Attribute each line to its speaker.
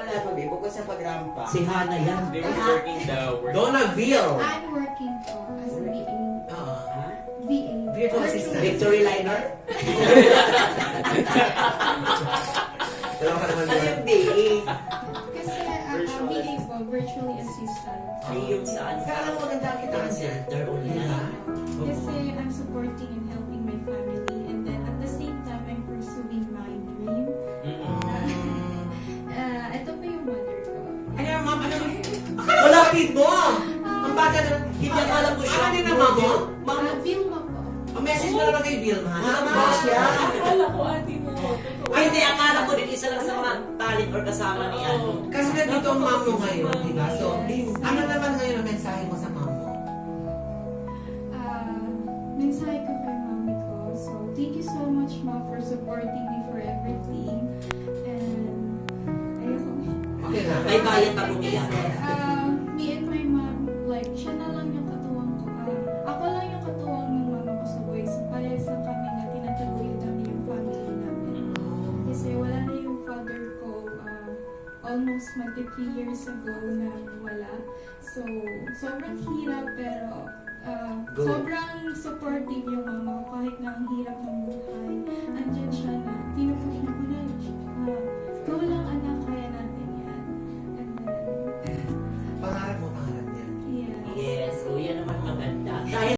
Speaker 1: pala mo, bukod sa pagrampa?
Speaker 2: Si Hana yan.
Speaker 3: They were working the work.
Speaker 2: Donaville.
Speaker 4: I'm working po as a VA. VA.
Speaker 2: Virtual assistant. Victory liner. Wala ka naman
Speaker 1: Ano
Speaker 2: yun.
Speaker 1: yung DA?
Speaker 4: Kasi VA po, virtually assistant.
Speaker 1: Ay, yung saan?
Speaker 2: Kaya maganda kita ang center ulit.
Speaker 4: Kasi I'm supporting and helping my family, and then at the same time, I'm pursuing my dream. Ito po yung mother ko.
Speaker 2: Ano yung mama? Malapit mo! Ang bata na, hindi alam mo siya. Ano din ang mama? Mama,
Speaker 4: Vilma po.
Speaker 2: ang message mo naman kay Vilma. Mama siya.
Speaker 3: Akala ko ate mo.
Speaker 5: Ay, hindi. Akala ko din isa lang sa mga talent or kasama ni ano.
Speaker 2: Kasi nandito ang mom mo ngayon, di ba? So, ano naman ngayon ang mensahe mo sa mom mo?
Speaker 4: Mensahe ko kay mami ko. So, thank you so much, ma, for supporting me for everything. And, ayoko.
Speaker 2: Okay na.
Speaker 5: May bayad pa kung iyan.
Speaker 4: Me and my mom, like, siya na lang yung katuwang ko. Ako lang yung katuwang ng mama ko sa buhay. So, parehas lang kami na tinataguyod namin yung family namin. Kasi wala na yung father ko. Almost 3 years ago na wala. So, sobrang hirap pero sobrang supportive yung mama ko kahit na ang hirap ng buhay. Andyan siya